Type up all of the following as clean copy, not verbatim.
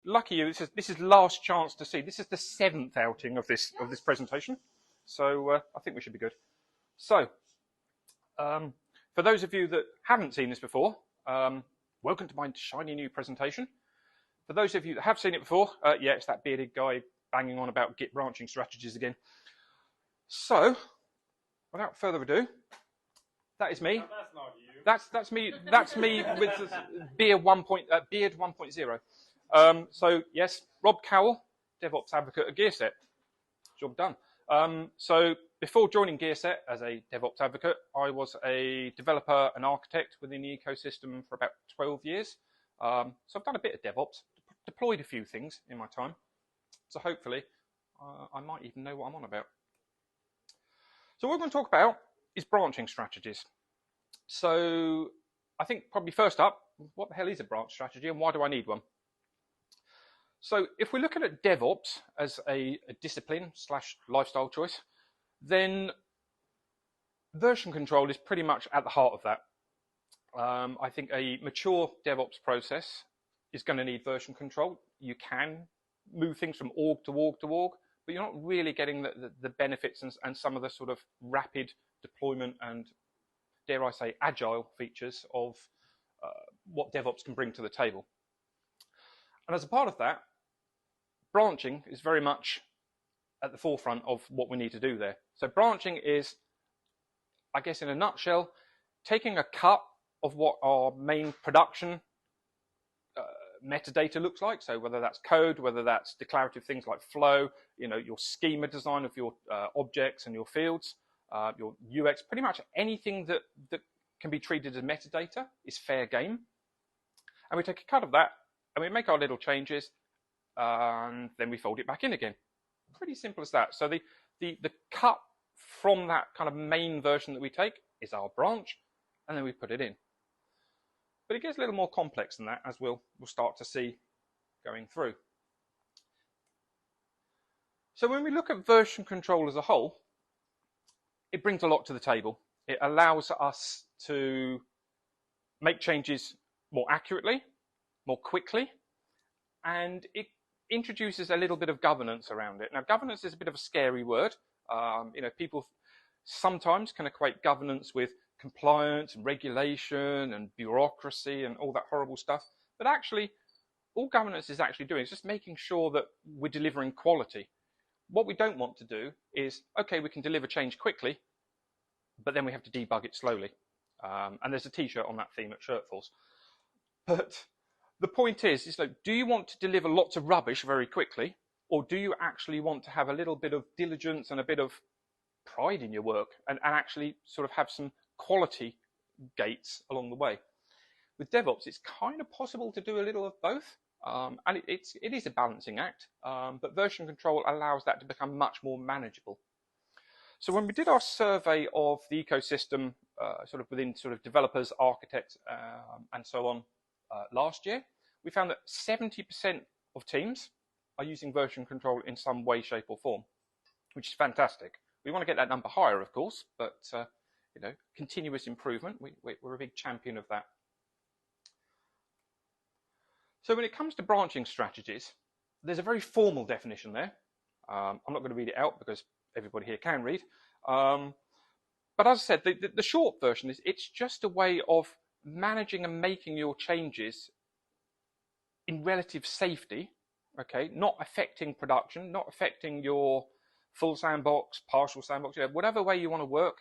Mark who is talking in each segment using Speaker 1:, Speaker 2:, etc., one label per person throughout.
Speaker 1: lucky you, this is last chance to see. This is the 7th outing of this presentation, so I think we should be good. So, for those of you that haven't seen this before, welcome to my shiny new presentation. For those of you that have seen it before, yeah, it's that bearded guy banging on about Git branching strategies again. So, without further ado, that is me.
Speaker 2: No, that's not you.
Speaker 1: That's me. That's me with Beard 1.0. So yes, Rob Cowell, DevOps advocate at GearSet. Job done. So before joining GearSet as a DevOps advocate, I was a developer and architect within the ecosystem for about 12 years. So I've done a bit of DevOps, deployed a few things in my time. So hopefully, I might even know what I'm on about. So what we're going to talk about is branching strategies. So I think probably first up, what the hell is a branch strategy and why do I need one? So if we're looking at DevOps as a discipline / lifestyle choice, then version control is pretty much at the heart of that. I think a mature DevOps process is going to need version control. You can move things from org to org to org, but you're not really getting the benefits and some of the sort of rapid deployment and, dare I say, agile features of what DevOps can bring to the table. And as a part of that, branching is very much at the forefront of what we need to do there. So branching is, I guess in a nutshell, taking a cut of what our main production metadata looks like. So whether that's code, whether that's declarative things like flow, your schema design of your objects and your fields, your UX, pretty much anything that can be treated as metadata is fair game. And we take a cut of that and we make our little changes and then we fold it back in again. Pretty simple as that. So the cut from that kind of main version that we take is our branch, and then we put it in. But it gets a little more complex than that, as we'll start to see going through. So when we look at version control as a whole, it brings a lot to the table. It allows us to make changes more accurately, more quickly, and it introduces a little bit of governance around it. Now, governance is a bit of a scary word. People sometimes can equate governance with compliance and regulation and bureaucracy and all that horrible stuff. But actually, all governance is actually doing is just making sure that we're delivering quality. What we don't want to do is, okay, we can deliver change quickly, but then we have to debug it slowly. And there's a t-shirt on that theme at Shirtforce. But the point is like, do you want to deliver lots of rubbish very quickly, or do you actually want to have a little bit of diligence and a bit of pride in your work and actually sort of have some quality gates along the way? With DevOps, it's kind of possible to do a little of both. And it is a balancing act, but version control allows that to become much more manageable. So when we did our survey of the ecosystem, sort of within sort of developers, architects, and so on last year, we found that 70% of teams are using version control in some way, shape, or form, which is fantastic. We want to get that number higher, of course, but continuous improvement, we're a big champion of that. So when it comes to branching strategies, there's a very formal definition there. I'm not going to read it out because everybody here can read. But as I said, the short version is it's just a way of managing and making your changes in relative safety, okay, not affecting production, not affecting your full sandbox, partial sandbox, whatever way you want to work.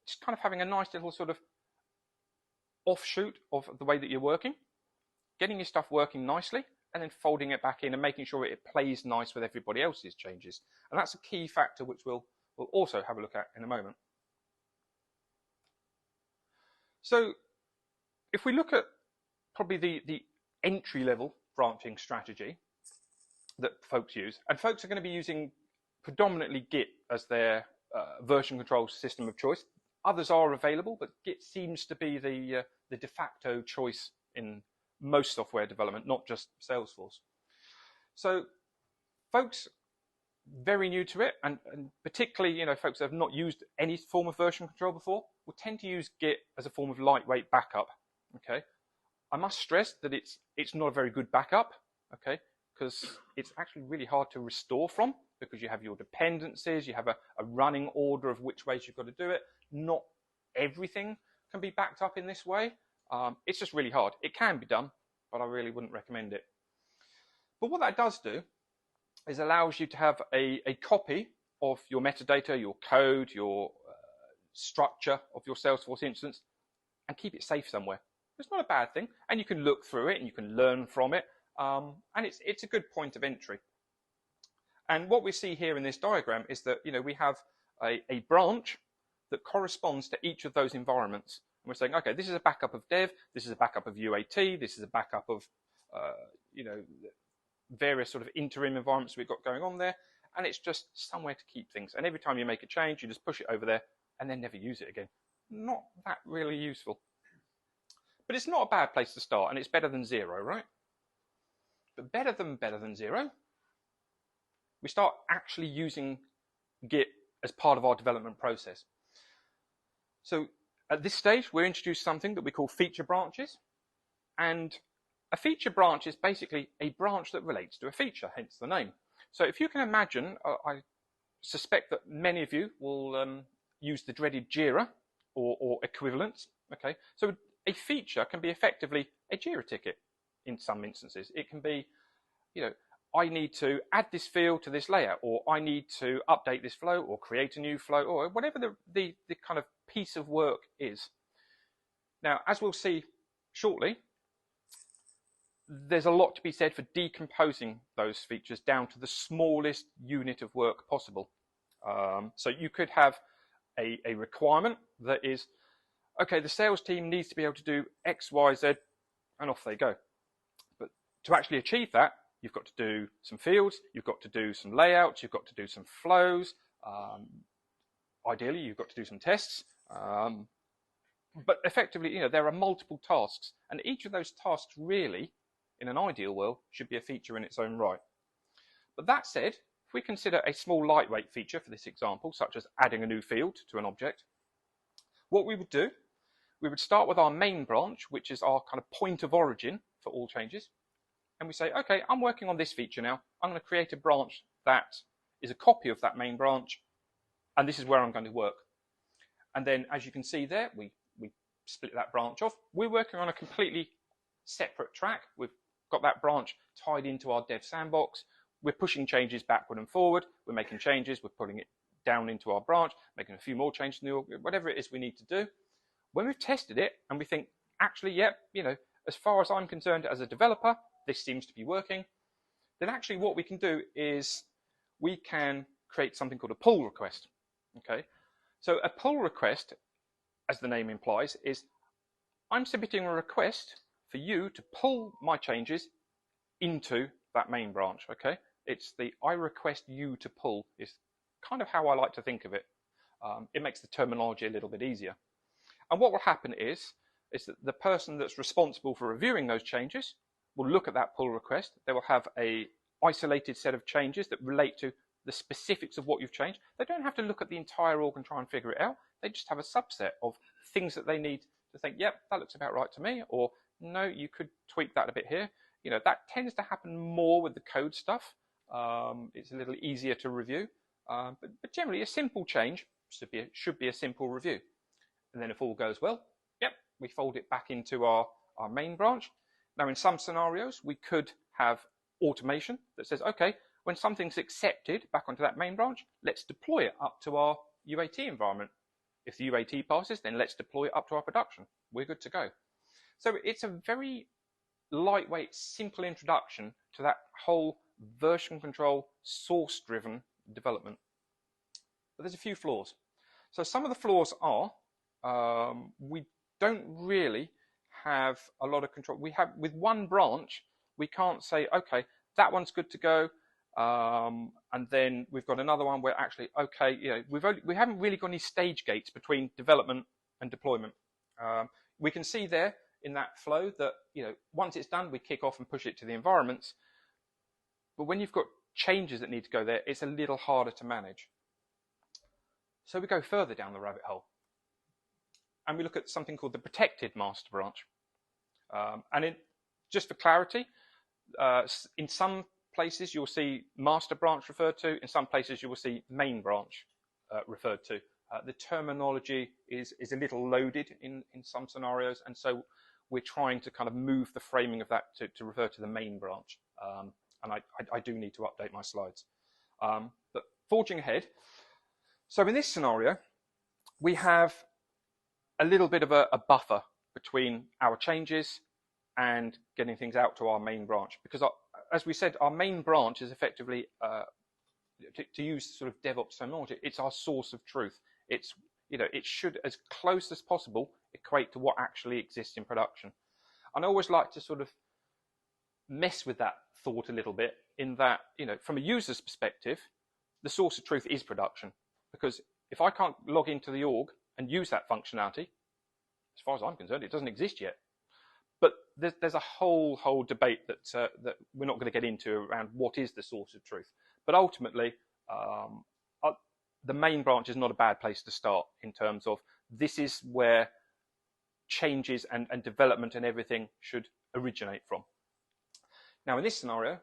Speaker 1: Just kind of having a nice little sort of offshoot of the way that you're working, getting your stuff working nicely, and then folding it back in and making sure it plays nice with everybody else's changes. And that's a key factor which we'll also have a look at in a moment. So if we look at probably the entry-level branching strategy that folks use, and folks are going to be using predominantly Git as their version control system of choice. Others are available, but Git seems to be the de facto choice in most software development, not just Salesforce. So folks very new to it, and particularly folks that have not used any form of version control before, will tend to use Git as a form of lightweight backup. Okay, I must stress that it's not a very good backup. okay? Because it's actually really hard to restore from, because you have your dependencies, you have a running order of which ways you've got to do it. Not everything can be backed up in this way. It's just really hard. It can be done, but I really wouldn't recommend it. But what that does do is allows you to have a copy of your metadata, your code, your structure of your Salesforce instance, and keep it safe somewhere. It's not a bad thing, and you can look through it and you can learn from it, and it's a good point of entry. And what we see here in this diagram is that we have a branch that corresponds to each of those environments. And we're saying, okay, this is a backup of dev, this is a backup of UAT, this is a backup of various sort of interim environments we've got going on there, and it's just somewhere to keep things. And every time you make a change, you just push it over there and then never use it again. Not that really useful. But it's not a bad place to start, and it's better than zero, right? But better than zero, we start actually using Git as part of our development process. So at this stage, we're introduced something that we call feature branches. And a feature branch is basically a branch that relates to a feature, hence the name. So if you can imagine, I suspect that many of you will use the dreaded JIRA or equivalents. Okay, so a feature can be effectively a JIRA ticket in some instances. It can be, I need to add this field to this layout, or I need to update this flow, or create a new flow, or whatever the kind of piece of work is. Now, as we'll see shortly, there's a lot to be said for decomposing those features down to the smallest unit of work possible. So you could have a requirement that is, okay, the sales team needs to be able to do X, Y, Z, and off they go. But to actually achieve that, you've got to do some fields, you've got to do some layouts, you've got to do some flows. Ideally, you've got to do some tests. But effectively, there are multiple tasks, and each of those tasks really, in an ideal world, should be a feature in its own right. But that said, if we consider a small lightweight feature for this example, such as adding a new field to an object, what we would do, we would start with our main branch, which is our kind of point of origin for all changes. And we say, okay, I'm working on this feature now. I'm going to create a branch that is a copy of that main branch, and this is where I'm going to work. And then, as you can see there, we split that branch off. We're working on a completely separate track. We've got that branch tied into our dev sandbox. We're pushing changes backward and forward. We're making changes. We're putting it down into our branch, making a few more changes, whatever it is we need to do. When we've tested it and we think, actually, yep, as far as I'm concerned as a developer, this seems to be working, then actually what we can do is we can create something called a pull request. Okay, so a pull request, as the name implies, is I'm submitting a request for you to pull my changes into that main branch. Okay, it's the I request you to pull is kind of how I like to think of it. It makes the terminology a little bit easier. And what will happen is that the person that's responsible for reviewing those changes will look at that pull request. They will have a isolated set of changes that relate to the specifics of what you've changed. They don't have to look at the entire org and try and figure it out. They just have a subset of things that they need to think, yep, that looks about right to me, or no, you could tweak that a bit here. That tends to happen more with the code stuff. It's a little easier to review, but generally a simple change should be a simple review. And then if all goes well, yep, we fold it back into our main branch. Now, in some scenarios, we could have automation that says, okay, when something's accepted back onto that main branch, let's deploy it up to our UAT environment. If the UAT passes, then let's deploy it up to our production. We're good to go. So it's a very lightweight, simple introduction to that whole version control, source-driven development. But there's a few flaws. So some of the flaws are we don't really have a lot of control. We have, with one branch, we can't say, okay, that one's good to go, and then we've got another one where actually, okay, we haven't really got any stage gates between development and deployment. We can see there in that flow that once it's done, we kick off and push it to the environments. But when you've got changes that need to go there, it's a little harder to manage. So we go further down the rabbit hole, and we look at something called the protected master branch. And just for clarity, In some places, you'll see master branch referred to. In some places, you will see main branch referred to. The terminology is a little loaded in some scenarios, and so we're trying to kind of move the framing of that to refer to the main branch. And I do need to update my slides. But forging ahead, so in this scenario, we have a little bit of a buffer between our changes and getting things out to our main branch. Because as we said, our main branch is effectively, to use sort of DevOps terminology, it's our source of truth. It's, it should, as close as possible, equate to what actually exists in production. And I always like to sort of mess with that thought a little bit in that, from a user's perspective, the source of truth is production. Because if I can't log into the org and use that functionality, as far as I'm concerned, it doesn't exist yet. But there's a whole debate that we're not going to get into around what is the source of truth. But ultimately, the main branch is not a bad place to start in terms of this is where changes and development and everything should originate from. Now, in this scenario,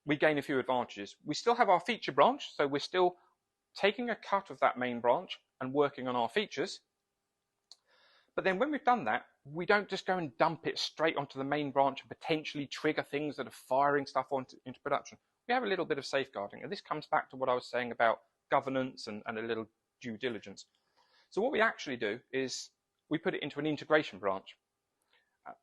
Speaker 1: we gain a few advantages. We still have our feature branch, so we're still taking a cut of that main branch and working on our features. But then when we've done that, we don't just go and dump it straight onto the main branch and potentially trigger things that are firing stuff into production. We have a little bit of safeguarding. And this comes back to what I was saying about governance and a little due diligence. So what we actually do is we put it into an integration branch.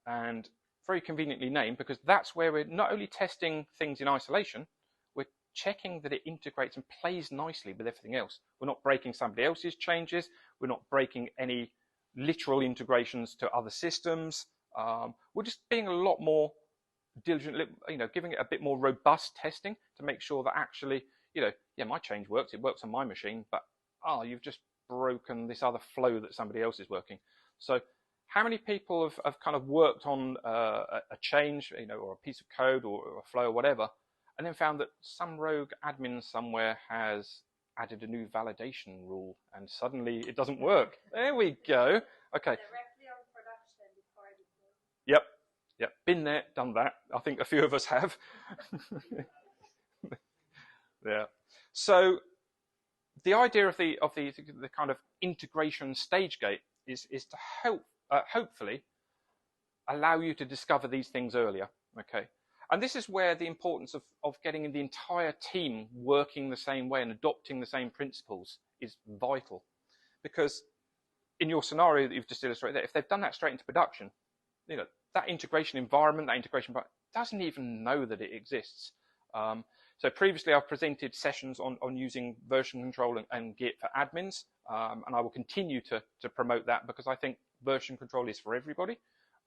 Speaker 1: And very conveniently named, because that's where we're not only testing things in isolation, we're checking that it integrates and plays nicely with everything else. We're not breaking somebody else's changes. We're not breaking any literal integrations to other systems. We're just being a lot more diligent, giving it a bit more robust testing to make sure that actually, yeah, my change works. It works on my machine, but you've just broken this other flow that somebody else is working. So how many people have kind of worked on a change, or a piece of code or a flow or whatever, and then found that some rogue admin somewhere has added a new validation rule and suddenly it doesn't work? There we go. Okay.
Speaker 2: Directly on production before it.
Speaker 1: Yep. Been there, done that. I think a few of us have. Yeah. So the idea of the kind of integration stage gate is to hopefully allow you to discover these things earlier. Okay. And this is where the importance of getting the entire team working the same way and adopting the same principles is vital. Because in your scenario that you've just illustrated there, if they've done that straight into production, that integration environment, doesn't even know that it exists. So previously I've presented sessions on using version control and Git for admins, and I will continue to promote that because I think version control is for everybody,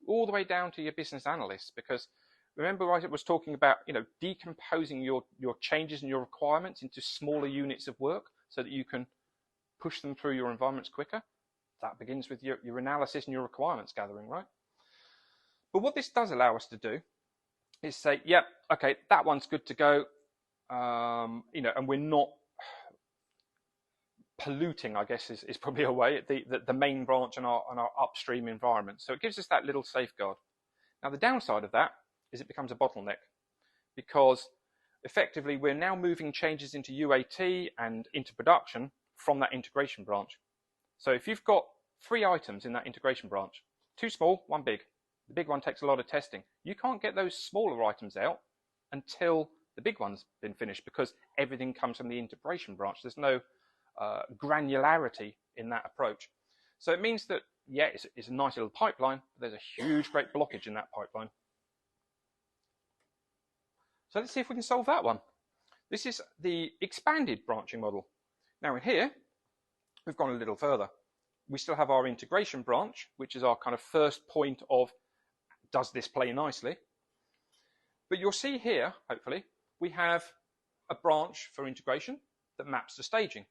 Speaker 1: all the way down to your business analysts. Because remember I was talking about decomposing your changes and your requirements into smaller units of work so that you can push them through your environments quicker. That begins with your analysis and your requirements gathering, right? But what this does allow us to do is say, yep, okay, that one's good to go, and we're not polluting, I guess is probably a way, the main branch and our upstream environment. So it gives us that little safeguard. Now the downside of that is it becomes a bottleneck, because effectively we're now moving changes into UAT and into production from that integration branch. So if you've got 3 items in that integration branch, 2 small, 1 big, the big one takes a lot of testing. You can't get those smaller items out until the big one's been finished, because everything comes from the integration branch. There's no granularity in that approach. So it means that, yeah, it's a nice little pipeline, but there's a huge, great blockage in that pipeline. So let's see if we can solve that one. This is the expanded branching model. Now in here, we've gone a little further. We still have our integration branch, which is our kind of first point of, does this play nicely? But you'll see here, hopefully, we have a branch for integration that maps to staging.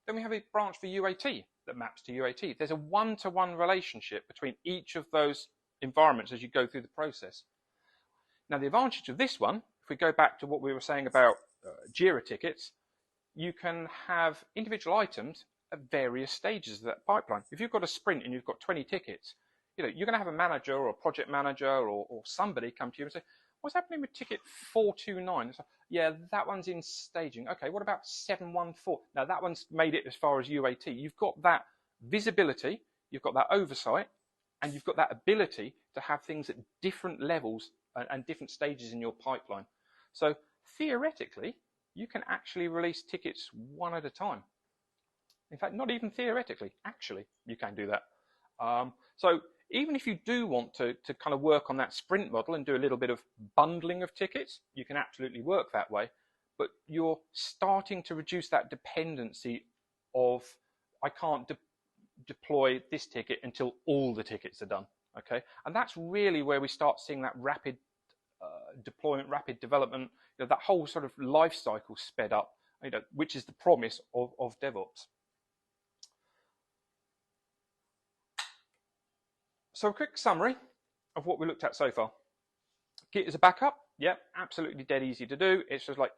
Speaker 1: Then we have a branch for UAT that maps to UAT. There's a one-to-one relationship between each of those environments as you go through the process. Now, the advantage of this one, if we go back to what we were saying about Jira tickets, you can have individual items at various stages of that pipeline. If you've got a sprint and you've got 20 tickets, you're going to have a manager or a project manager or somebody come to you and say, what's happening with ticket 429? Like, yeah, that one's in staging. Okay, what about 714? Now that one's made it as far as UAT. You've got that visibility, you've got that oversight, and you've got that ability to have things at different levels and different stages in your pipeline. So theoretically, you can actually release tickets one at a time. In fact, not even theoretically, actually, you can do that. So even if you do want to kind of work on that sprint model and do a little bit of bundling of tickets, you can absolutely work that way. But you're starting to reduce that dependency of, I can't deploy this ticket until all the tickets are done. Okay, and that's really where we start seeing that rapid deployment, rapid development, that whole sort of life cycle sped up, which is the promise of DevOps. So a quick summary of what we looked at so far. Git as a backup, yeah, absolutely dead easy to do. It's just like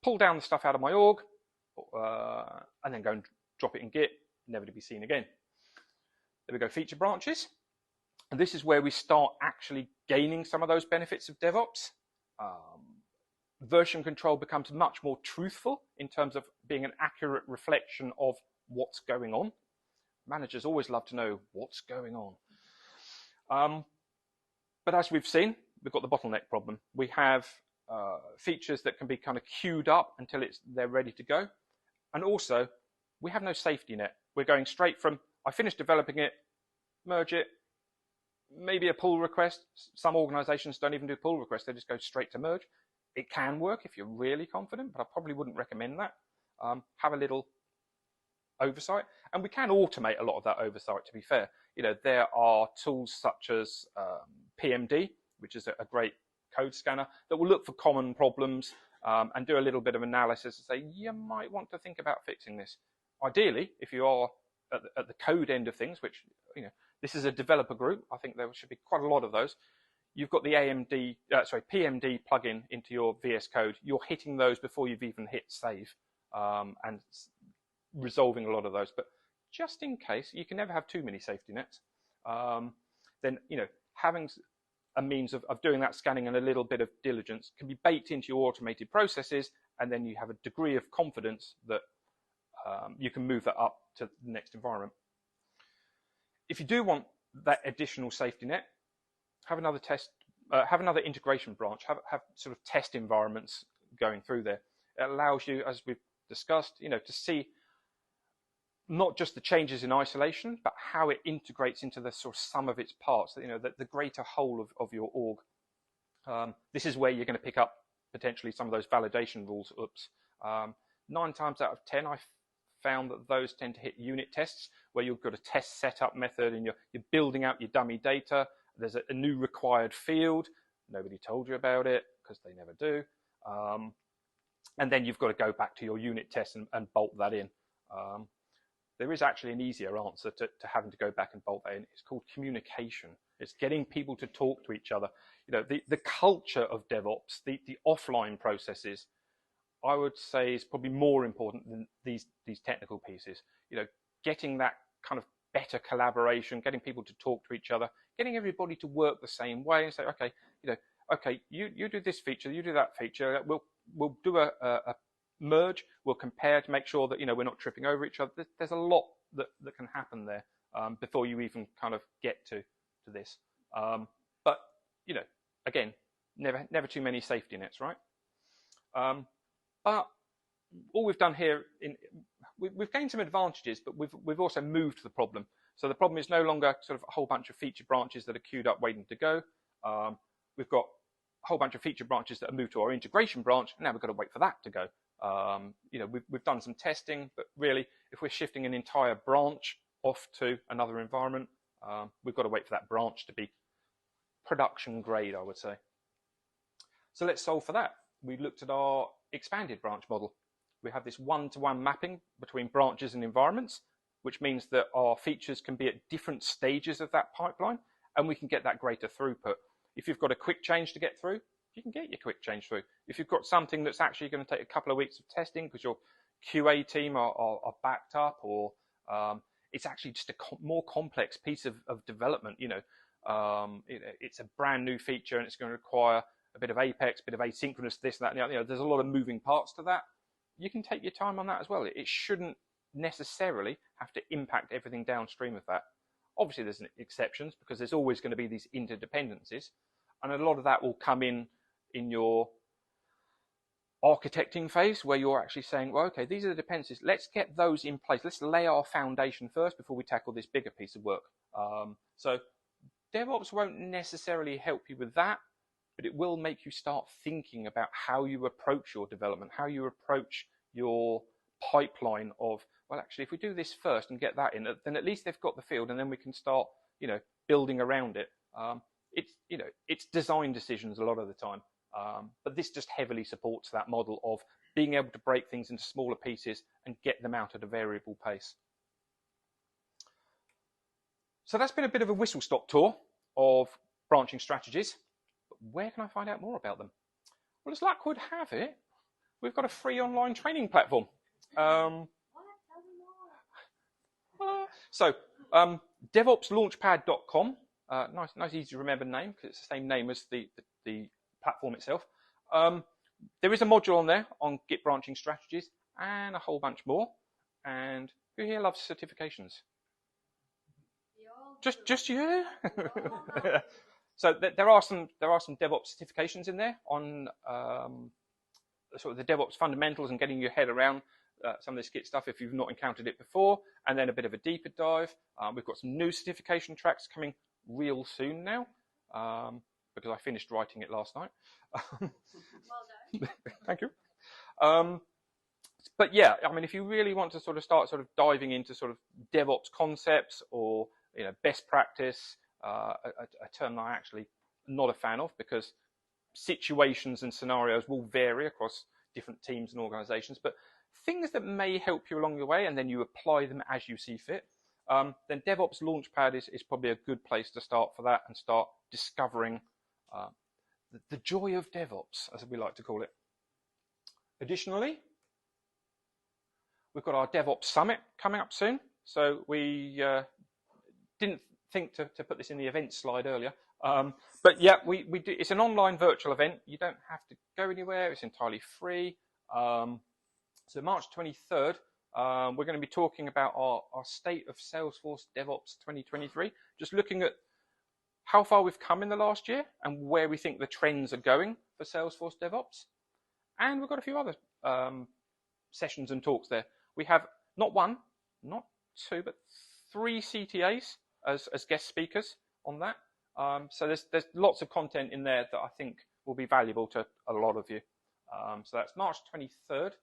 Speaker 1: pull down the stuff out of my org and then go and drop it in Git, never to be seen again. There we go, feature branches. And this is where we start actually gaining some of those benefits of DevOps. Version control becomes much more truthful in terms of being an accurate reflection of what's going on. Managers always love to know what's going on. But as we've seen, we've got the bottleneck problem. We have features that can be kind of queued up until they're ready to go. And also, we have no safety net. We're going straight from, I finished developing it, merge it, maybe a pull request. Some organizations don't even do pull requests. They just go straight to merge. It can work if you're really confident, but I probably wouldn't recommend that. Have a little oversight, and we can automate a lot of that oversight, to be fair. There are tools such as PMD, which is a great code scanner that will look for common problems and do a little bit of analysis and say, you might want to think about fixing this. Ideally, if you are at the code end of things, which, this is a developer group, I think there should be quite a lot of those. You've got the PMD plugin into your VS Code. You're hitting those before you've even hit save and resolving a lot of those. But just in case, you can never have too many safety nets. Then, having a means of doing that scanning and a little bit of diligence can be baked into your automated processes, and then you have a degree of confidence that you can move that up to the next environment. If you do want that additional safety net, have another integration branch, have sort of test environments going through there. It allows you, as we've discussed, to see not just the changes in isolation, but how it integrates into the sort of sum of its parts, the greater whole of your org. This is where you're going to pick up potentially some of those validation rules. 9 times out of 10, I found that those tend to hit unit tests, where you've got a test setup method and you're building out your dummy data. There's a new required field. Nobody told you about it because they never do. And then you've got to go back to your unit test and bolt that in. There is actually an easier answer to having to go back and bolt that in. It's called communication. It's getting people to talk to each other. The culture of DevOps, the offline processes, I would say is probably more important than these technical pieces. Getting that kind of better collaboration, getting people to talk to each other, getting everybody to work the same way and say, okay, you do this feature, you do that feature. We'll do a merge. We'll compare to make sure that we're not tripping over each other. There's a lot that can happen there before you even kind of get to this. But again, never too many safety nets, right? But all we've done here, we've gained some advantages, but we've also moved the problem. So the problem is no longer sort of a whole bunch of feature branches that are queued up waiting to go. We've got a whole bunch of feature branches that are moved to our integration branch, and now we've got to wait for that to go. We've done some testing, but really, if we're shifting an entire branch off to another environment, we've got to wait for that branch to be production grade, I would say. So let's solve for that. We looked at our expanded branch model. We have this one-to-one mapping between branches and environments, which means that our features can be at different stages of that pipeline, and we can get that greater throughput. If you've got a quick change to get through, you can get your quick change through. If you've got something that's actually going to take a couple of weeks of testing because your QA team are backed up, or it's actually just a more complex piece of development, it's a brand new feature and it's going to require a bit of Apex, a bit of asynchronous, this, that, and the other. There's a lot of moving parts to that. You can take your time on that as well. It shouldn't necessarily have to impact everything downstream of that. Obviously, there's exceptions because there's always going to be these interdependencies, and a lot of that will come in your architecting phase where you're actually saying, well, okay, these are the dependencies. Let's get those in place. Let's lay our foundation first before we tackle this bigger piece of work. So DevOps won't necessarily help you with that, but it will make you start thinking about how you approach your development, how you approach your pipeline of, well, actually, if we do this first and get that in, then at least they've got the field, and then we can start, building around it. It's design decisions a lot of the time. But this just heavily supports that model of being able to break things into smaller pieces and get them out at a variable pace. So that's been a bit of a whistle-stop tour of branching strategies. But where can I find out more about them? Well, as luck would have it, we've got a free online training platform. So DevOpsLaunchpad.com, nice, easy to remember name because it's the same name as the platform itself. There is a module on there on Git branching strategies and a whole bunch more. And who here loves certifications? Just you? So there are some DevOps certifications in there on sort of the DevOps fundamentals and getting your head around some of this Git stuff if you've not encountered it before, and then a bit of a deeper dive. We've got some new certification tracks coming real soon now. Because I finished writing it last night.
Speaker 2: Well done.
Speaker 1: Thank you. But yeah, I mean, if you really want to sort of start sort of diving into sort of DevOps concepts or best practice, a term that I actually not a fan of because situations and scenarios will vary across different teams and organizations, but things that may help you along the way and then you apply them as you see fit. Then DevOps Launchpad is probably a good place to start for that and start discovering the joy of DevOps, as we like to call it. Additionally, we've got our DevOps Summit coming up soon. So we didn't think to put this in the event slide earlier. But yeah, we do. It's an online virtual event. You don't have to go anywhere. It's entirely free. So March 23rd, we're going to be talking about our state of Salesforce DevOps 2023, just looking at how far we've come in the last year and where we think the trends are going for Salesforce DevOps. And we've got a few other sessions and talks there. We have not one, not two, but 3 CTAs as guest speakers on that. So there's lots of content in there that I think will be valuable to a lot of you. So that's March 23rd.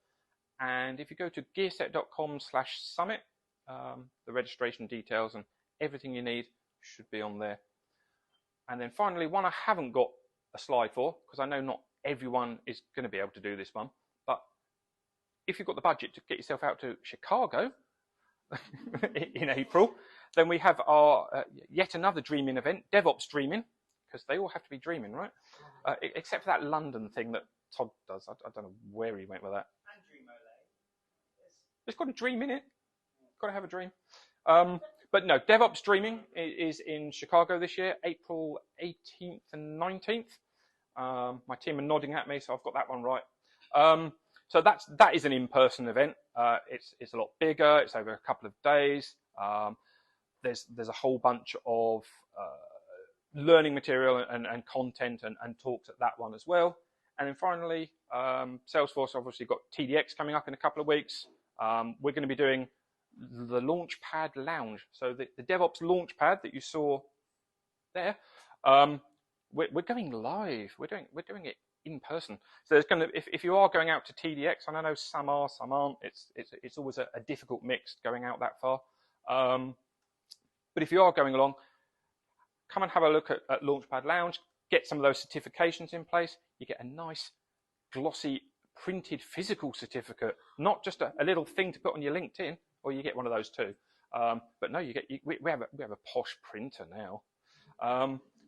Speaker 1: And if you go to gearset.com/summit, the registration details and everything you need should be on there. And then finally, one I haven't got a slide for, because I know not everyone is going to be able to do this one, but if you've got the budget to get yourself out to Chicago in April, then we have our yet another dreaming event, DevOps Dreaming, because they all have to be dreaming, right? Except for that London thing that Todd does. I don't know where he went with that. It's got a dream in it. Got to have a dream. But no, DevOps Dreaming is in Chicago this year, April 18th and 19th. My team are nodding at me, so I've got that one right. So that is an in-person event. It's a lot bigger. It's over a couple of days. There's a whole bunch of learning material and content and talks at that one as well. And then finally, Salesforce obviously got TDX coming up in a couple of weeks. We're going to be doing the Launchpad Lounge. So the DevOps Launchpad that you saw there, we're going live. We're doing it in person. So there's going to, if you are going out to TDX, and I know some are, some aren't. It's always a difficult mix going out that far. But if you are going along, come and have a look at Launchpad Lounge. Get some of those certifications in place. You get a nice glossy printed physical certificate, not just a little thing to put on your LinkedIn, or you get one of those too. But no, we have a posh printer now.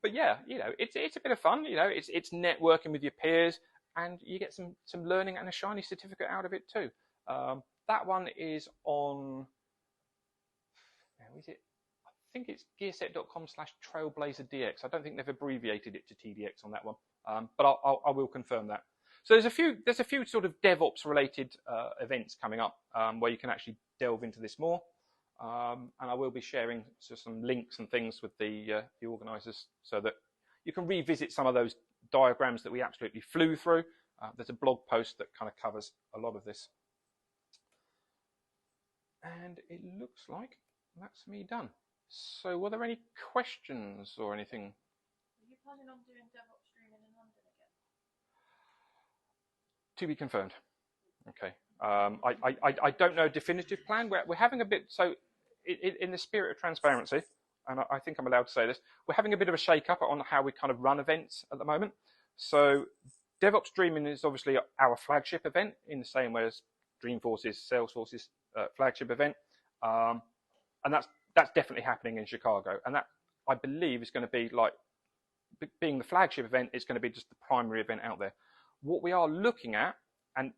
Speaker 1: But yeah, it's a bit of fun. It's networking with your peers, and you get some learning and a shiny certificate out of it too. That one is on. How is it? I think it's gearset.com/trailblazerdx. I don't think they've abbreviated it to TDX on that one. but I will confirm that. So there's a few sort of DevOps related events coming up where you can actually delve into this more, and I will be sharing some links and things with the organisers so that you can revisit some of those diagrams that we absolutely flew through. There's a blog post that kind of covers a lot of this, and it looks like that's me done. So, were there any questions or anything?
Speaker 2: Are you planning on doing DevOps streaming in London again?
Speaker 1: To be confirmed. Okay. I don't know a definitive plan. We're having a bit, so in the spirit of transparency, and I think I'm allowed to say this, we're having a bit of a shake-up on how we kind of run events at the moment. So DevOps Streaming is obviously our flagship event in the same way as Dreamforce's, Salesforce's flagship event. And that's definitely happening in Chicago. And that, I believe, is going to be like, being the flagship event, it's going to be just the primary event out there. What we are looking at, and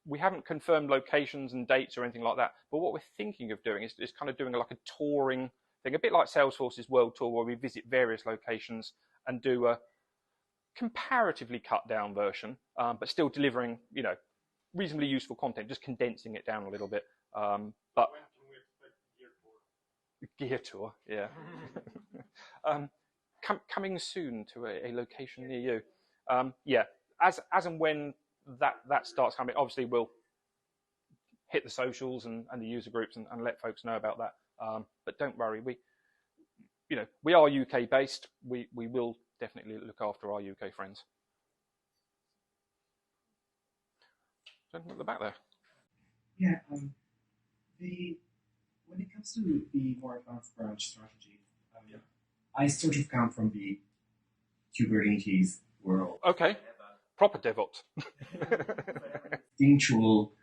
Speaker 1: we haven't confirmed locations and dates or anything like that, but what we're thinking of doing is kind of doing like a touring thing, a bit like Salesforce's World Tour, where we visit various locations and do a comparatively cut down version, but still delivering, reasonably useful content, just condensing it down a little bit. But when can we expect gear tour? Yeah. Coming soon to a location near you. Yeah, as and when that starts coming, obviously we'll hit the socials and the user groups and let folks know about that. But don't worry, we are UK based. We will definitely look after our UK friends. Gentleman at the back there.
Speaker 3: Yeah, when it comes to the more advanced branch strategies, I sort of come from the Kubernetes world.
Speaker 1: Okay, proper DevOps.
Speaker 3: Instinctual,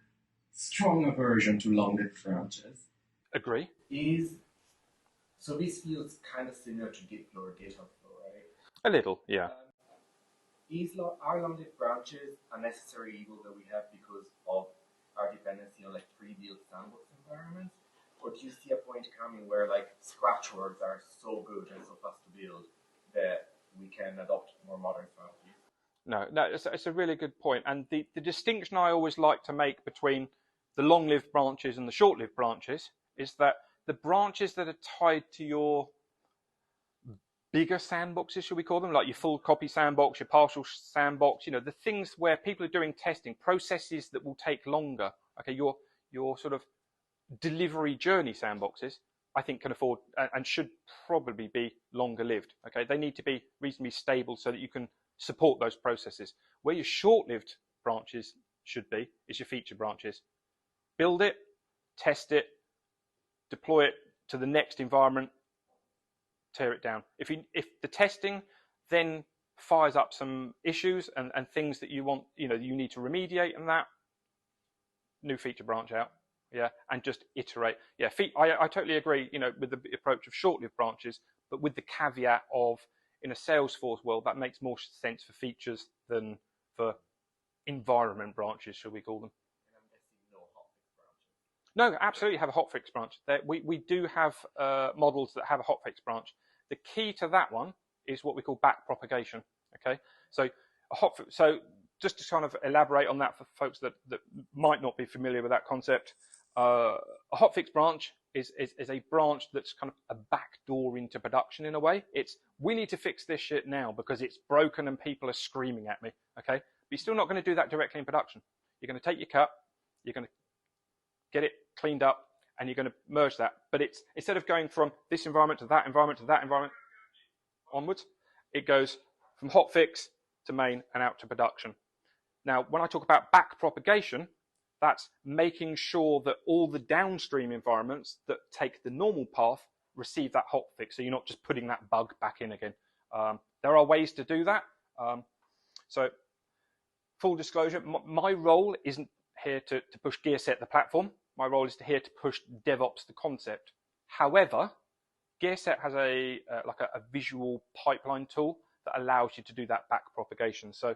Speaker 3: strong aversion to long-lived branches.
Speaker 1: Agree.
Speaker 4: So this feels kind of similar to Git flow or GitHub flow, right?
Speaker 1: A little, yeah.
Speaker 4: Are long-lived branches a necessary evil that we have because of our dependency on like pre-built sandbox environments? Or do you see a point coming where like scratch words are so good and so fast to build that we can adopt more modern strategies?
Speaker 1: No, it's a really good point. And the distinction I always like to make between the long-lived branches and the short-lived branches is that the branches that are tied to your bigger sandboxes, should we call them, like your full copy sandbox, your partial sandbox, the things where people are doing testing, processes that will take longer. Okay, your sort of delivery journey sandboxes, I think, can afford and should probably be longer lived. Okay, they need to be reasonably stable so that you can support those processes. Where your short-lived branches should be is your feature branches. Build it, test it, deploy it to the next environment, tear it down. If the testing then fires up some issues and things that you want, you need to remediate, and that new feature branch out, and just iterate. I totally agree, with the approach of short-lived branches, but with the caveat of, in a Salesforce world, that makes more sense for features than for environment branches, shall we call them.
Speaker 4: And I'm guessing no hotfix branches.
Speaker 1: No, absolutely have a hotfix branch. We do have models that have a hotfix branch. The key to that one is what we call back propagation. Okay, so just to kind of elaborate on that for folks that might not be familiar with that concept, a hotfix branch is a branch that's kind of a back door into production in a way. It's, we need to fix this shit now because it's broken and people are screaming at me. Okay, but you're still not going to do that directly in production. You're going to take your cut, you're going to get it cleaned up, and you're going to merge that. But it's, instead of going from this environment to that environment to that environment onwards, it goes from hotfix to main and out to production. Now, when I talk about back propagation, that's making sure that all the downstream environments that take the normal path receive that hotfix, so you're not just putting that bug back in again. There are ways to do that. So, full disclosure, my role isn't here to push GearSet the platform. My role is here to push DevOps the concept. However, GearSet has a visual pipeline tool that allows you to do that back propagation. So,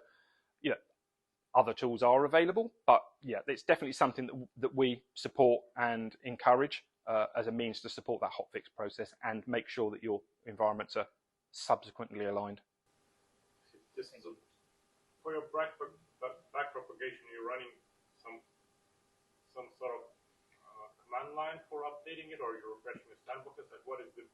Speaker 1: other tools are available, but it's definitely something that we support and encourage as a means to support that hotfix process and make sure that your environments are subsequently aligned.
Speaker 5: for your back propagation, you're running some sort of command line for updating it, or you're refreshing the sandboxes? Like, what is the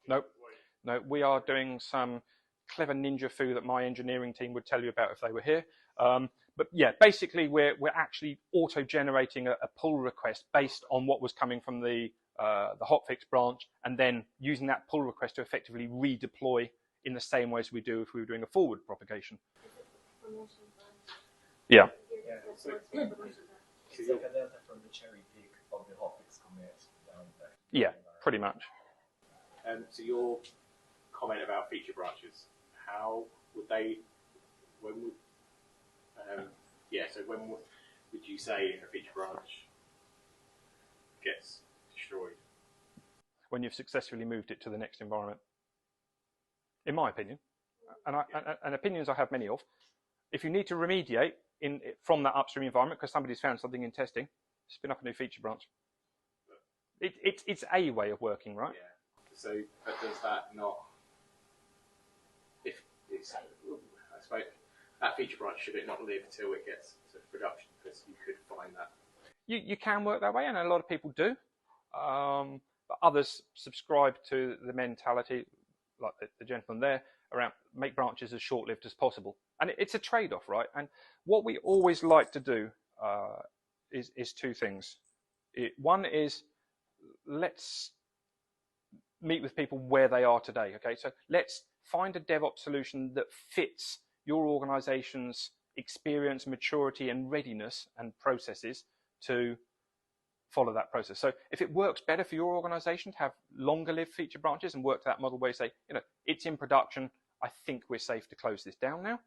Speaker 1: Nope.
Speaker 5: way?
Speaker 1: No, we are doing some clever ninja foo that my engineering team would tell you about if they were here. But yeah, basically we're actually auto-generating a pull request based on what was coming from the hotfix branch, and then using that pull request to effectively redeploy in the same way as we do if we were doing a forward propagation. Yeah.
Speaker 4: Yeah, so it's like a delta from the cherry pick of the hotfix commit down there.
Speaker 1: Yeah, pretty much.
Speaker 6: So your comment about feature branches, how would they, when would, when would you say a feature branch gets destroyed?
Speaker 1: When you've successfully moved it to the next environment, in my opinion, and opinions I have many of. If you need to remediate from that upstream environment because somebody's found something in testing, spin up a new feature branch. It's a way of working, right?
Speaker 6: Yeah. So, but does that not? If it's, I suppose that feature branch, should it not live till it gets to production? Because you could find that.
Speaker 1: You can work that way, and a lot of people do. But others subscribe to the mentality, like the gentleman there, around make branches as short-lived as possible. And it's a trade-off, right? And what we always like to do is two things. One is let's meet with people where they are today, okay? So let's find a DevOps solution that fits your organization's experience, maturity, and readiness and processes to follow that process. So if it works better for your organization to have longer lived feature branches and work to that model where you say, it's in production, I think we're safe to close this down now.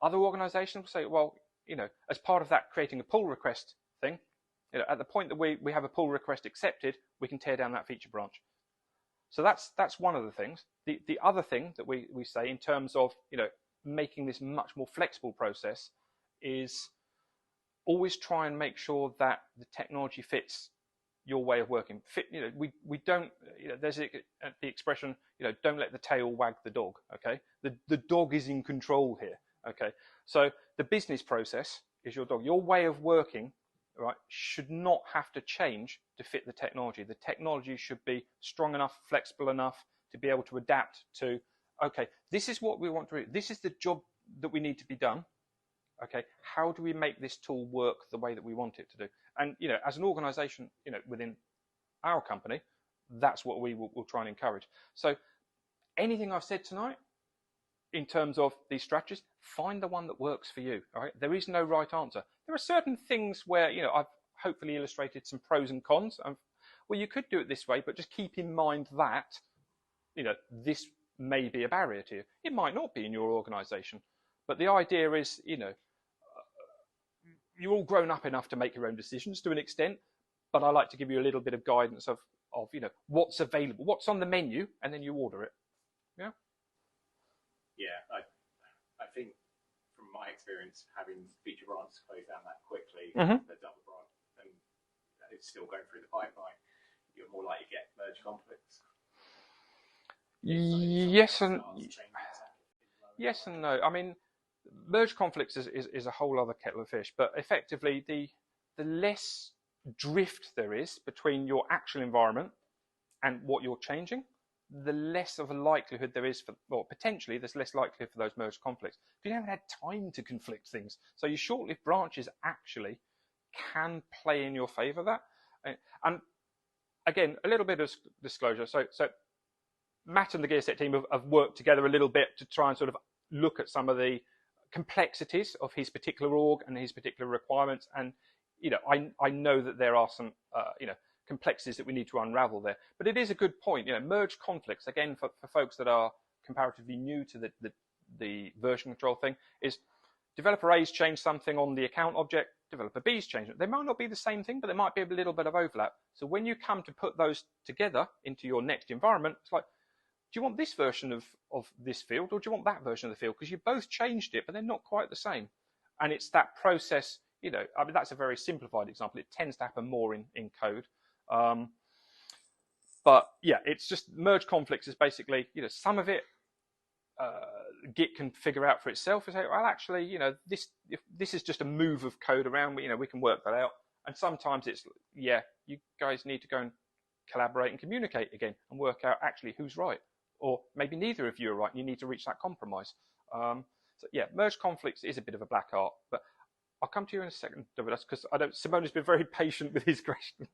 Speaker 1: Other organizations will say, well, as part of that creating a pull request thing, at the point that we have a pull request accepted, we can tear down that feature branch. So that's one of the things. The other thing that we say in terms of, making this much more flexible process is always try and make sure that the technology fits your way of working. We don't, there's the expression, don't let the tail wag the dog, okay? The dog is in control here, okay? So the business process is your dog. Your way of working, right, should not have to change to fit the technology. The technology should be strong enough, flexible enough to be able to adapt to, okay, this is what we want to do. This is the job that we need to be done. Okay, how do we make this tool work the way that we want it to do? And, as an organization, within our company, that's what we will try and encourage. So anything I've said tonight in terms of these strategies, find the one that works for you. All right, there is no right answer. There are certain things where, I've hopefully illustrated some pros and cons. Well, you could do it this way, but just keep in mind that, this may be a barrier to you. It might not be in your organization. But the idea is, you're all grown up enough to make your own decisions to an extent, but I like to give you a little bit of guidance of what's available, what's on the menu, and then you order it. Yeah.
Speaker 6: Yeah, I think from my experience, having feature branches close down that quickly, the double branch, and it's still going through the pipeline, you're more likely to get merge conflicts.
Speaker 1: Yes and no. I mean, merge conflicts is a whole other kettle of fish, but effectively the less drift there is between your actual environment and what you're changing, the less of a likelihood there is potentially there's less likelihood for those merge conflicts. But you haven't had time to conflict things. So your short-lived branches actually can play in your favor that. And again, a little bit of disclosure. So Matt and the Gearset team have worked together a little bit to try and sort of look at some of the complexities of his particular org and his particular requirements. And, I know that there are some, complexities that we need to unravel there. But it is a good point. Merge conflicts, again, for folks that are comparatively new to the version control thing, is developer A's changed something on the account object, developer B's changed it. They might not be the same thing, but there might be a little bit of overlap. So when you come to put those together into your next environment, it's like, do you want this version of this field, or do you want that version of the field? Because you both changed it, but they're not quite the same. And it's that process, that's a very simplified example. It tends to happen more in code. But yeah, it's just merge conflicts is basically, some of it Git can figure out for itself and say, well, actually, this is just a move of code around. We can work that out. And sometimes it's, you guys need to go and collaborate and communicate again and work out actually who's right, or maybe neither of you are right. And you need to reach that compromise. Merge conflicts is a bit of a black art, but I'll come to you in a second, because Simone has been very patient with his question.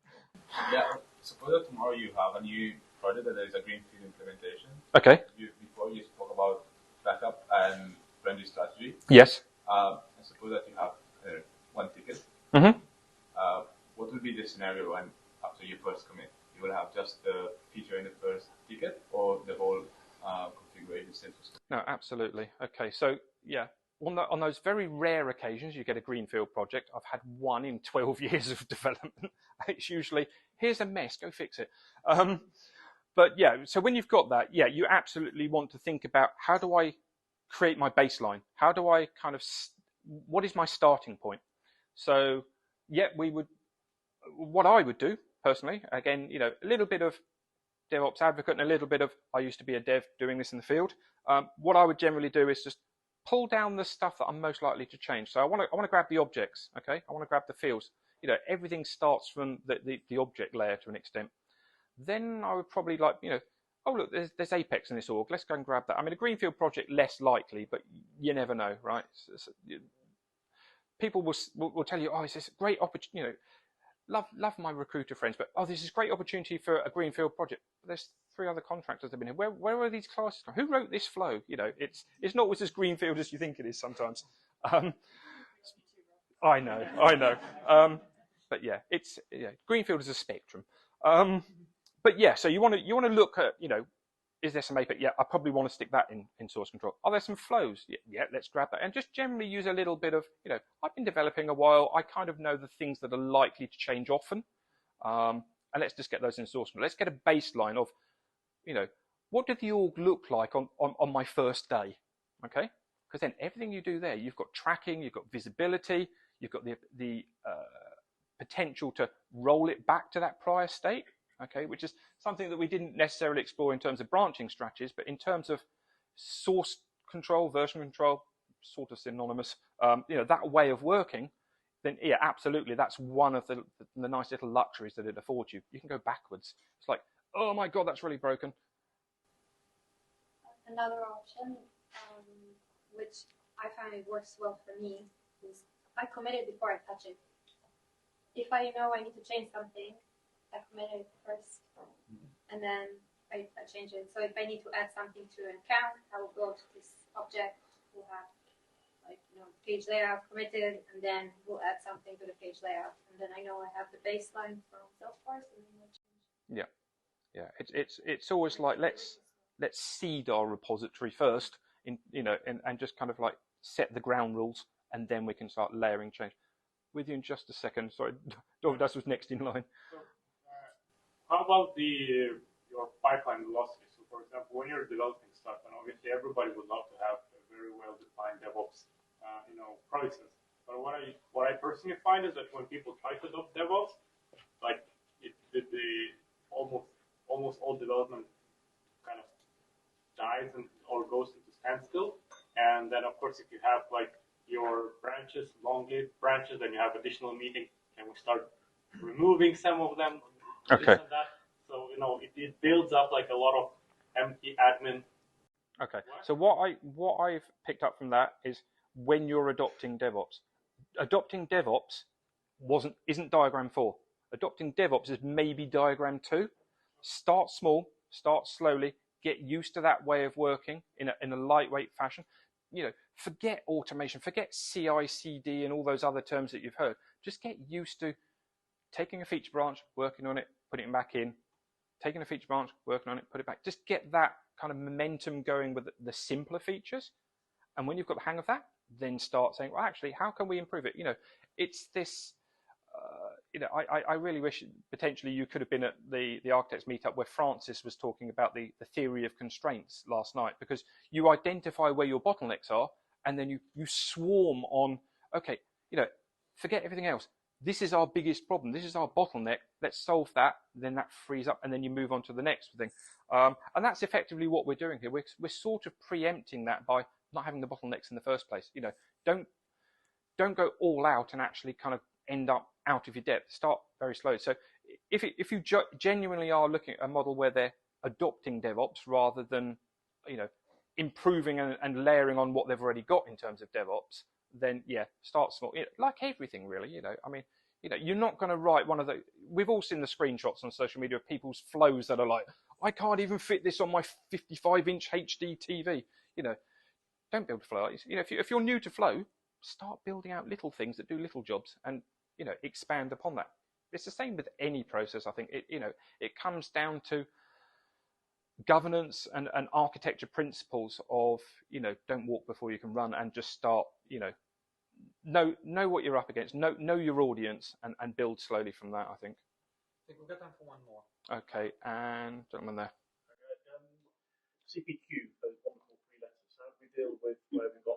Speaker 7: Yeah, suppose that tomorrow you have a new project that there is a greenfield implementation.
Speaker 1: Okay.
Speaker 7: Before you spoke about backup and branch strategy.
Speaker 1: Yes.
Speaker 7: I suppose that you have one ticket.
Speaker 1: Mm-hmm.
Speaker 7: What would be the scenario when after you first commit? You will have just the feature in the first ticket, or the whole configuration Salesforce?
Speaker 1: No, absolutely. Okay, so yeah. On those very rare occasions you get a greenfield project, I've had one in 12 years of development. It's usually, here's a mess, go fix it. But yeah, so when you've got that, you absolutely want to think about, how do I create my baseline? How do I what is my starting point? So what I would do personally, again, a little bit of DevOps advocate and a little bit of, I used to be a dev doing this in the field. What I would generally do is just pull down the stuff that I'm most likely to change. So I want to grab the objects, okay? I want to grab the fields. Everything starts from the object layer to an extent. Then I would probably oh look, there's Apex in this org. Let's go and grab that. I mean, a greenfield project less likely, but you never know, right? People will tell you, oh, it's this great opportunity. Love my recruiter friends, but this is a great opportunity for a greenfield project. There's 3 other contractors that have been here. Where are these classes? Who wrote this flow? It's not always as greenfield as you think it is sometimes. I know. But greenfield is a spectrum. So you want to look at, is there some Apex? Yeah, I probably want to stick that in source control. Are there some flows? Yeah, let's grab that. And just generally use a little bit of, I've been developing a while. I kind of know the things that are likely to change often. And let's just get those in source control. Let's get a baseline of, what did the org look like on my first day? Okay? Because then everything you do there, you've got tracking, you've got visibility, you've got the potential to roll it back to that prior state. Okay, which is something that we didn't necessarily explore in terms of branching strategies, but in terms of source control, version control, sort of synonymous, that way of working, then absolutely, that's one of the nice little luxuries that it affords you. You can go backwards. It's like, oh my God, that's really broken.
Speaker 2: Another option, which I find it works well for me, is I commit it before I touch it. If I know I need to change something, I commit it first, and then I change it. So if I need to add something to an account, I will go to this object, we'll have page layout committed, and then we'll add something to the page layout, and then I know I have the baseline from Salesforce, and then we'll change.
Speaker 1: Yeah. It's always like let's seed our repository first, and just kind of like set the ground rules, and then we can start layering change. With you in just a second. Sorry, Dovidas was next in line.
Speaker 5: How about your pipeline velocity? So, for example, when you're developing stuff, and obviously everybody would love to have a very well-defined DevOps, process. But what I personally find is that when people try to adopt DevOps, almost all development kind of dies or goes into standstill. And then, of course, if you have your branches, elongate branches, then you have additional meetings, and we start removing some of them.
Speaker 1: Okay.
Speaker 5: So it builds up a lot of empty admin.
Speaker 1: Okay. So what I've picked up from that is when you're adopting DevOps isn't diagram 4. Adopting DevOps is maybe diagram 2. Start small, start slowly, get used to that way of working in a lightweight fashion. Forget automation, forget CI/CD and all those other terms that you've heard. Just get used to taking a feature branch, working on it, putting it back in, taking a feature branch, working on it, put it back. Just get that kind of momentum going with the simpler features. And when you've got the hang of that, then start saying, well, actually, how can we improve it? It's this, I really wish potentially you could have been at the Architects meetup where Francis was talking about the theory of constraints last night, because you identify where your bottlenecks are, and then you swarm on, okay, forget everything else. this is our biggest problem. This is our bottleneck. Let's solve that. Then that frees up, and then you move on to the next thing. And that's effectively what we're doing here. We're sort of preempting that by not having the bottlenecks in the first place. Don't go all out and actually kind of end up out of your depth. Start very slow. So if you genuinely are looking at a model where they're adopting DevOps rather than improving and layering on what they've already got in terms of DevOps, then yeah, start small. Like everything really. I mean, you're not going to write one of the. We've all seen the screenshots on social media of people's flows that are like, I can't even fit this on my 55-inch HD TV. Don't build flow. If you're new to flow, start building out little things that do little jobs and expand upon that. It's the same with any process. I think it comes down to governance and architecture principles of don't walk before you can run, and just start know what you're up against, know your audience, and build slowly from that. I think
Speaker 8: we'll get time for one more.
Speaker 1: Okay, and gentleman there.
Speaker 9: CPQ, those wonderful 3 letters. How do we deal with where we've got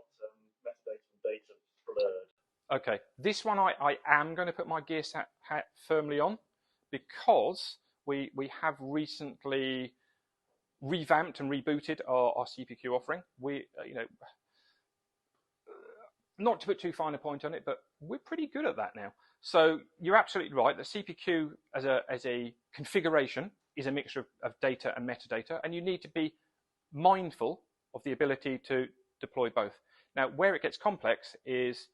Speaker 9: metadata and data blurred?
Speaker 1: Okay, this one I am going to put my gear hat firmly on, because we have recently revamped and rebooted our CPQ offering. We not to put too fine a point on it, but we're pretty good at that now. So you're absolutely right. The CPQ as a configuration is a mixture of data and metadata, and you need to be mindful of the ability to deploy both. Now, where it gets complex is,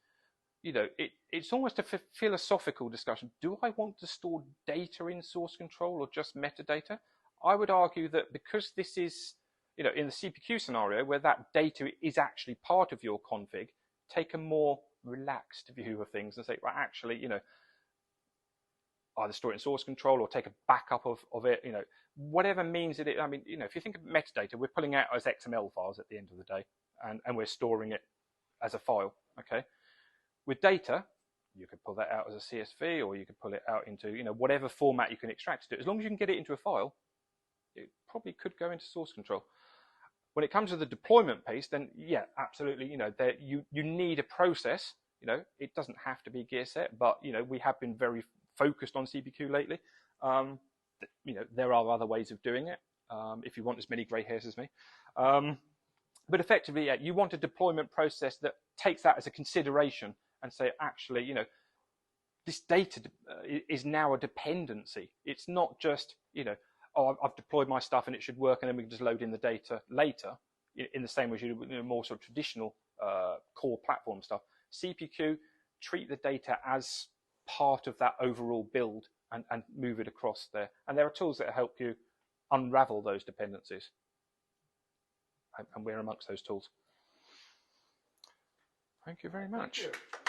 Speaker 1: it's almost a philosophical discussion. Do I want to store data in source control or just metadata? I would argue that because this is, in the CPQ scenario where that data is actually part of your config, take a more relaxed view of things and say, well, actually, either store it in source control or take a backup of it, whatever means that I mean, if you think of metadata, we're pulling out as XML files at the end of the day, and we're storing it as a file, okay? With data, you could pull that out as a CSV, or you could pull it out into, whatever format you can extract it. As long as you can get it into a file, it probably could go into source control. When it comes to the deployment piece, then yeah, absolutely. You need a process. It doesn't have to be gear set, but we have been very focused on CPQ lately. There are other ways of doing it. If you want as many grey hairs as me, but effectively, yeah, you want a deployment process that takes that as a consideration and say, actually, this data is now a dependency. It's not just oh, I've deployed my stuff and it should work, and then we can just load in the data later, in the same way as you do more sort of traditional core platform stuff. CPQ, treat the data as part of that overall build and move it across there. And there are tools that help you unravel those dependencies. And we're amongst those tools. Thank you very much.
Speaker 8: Thank you.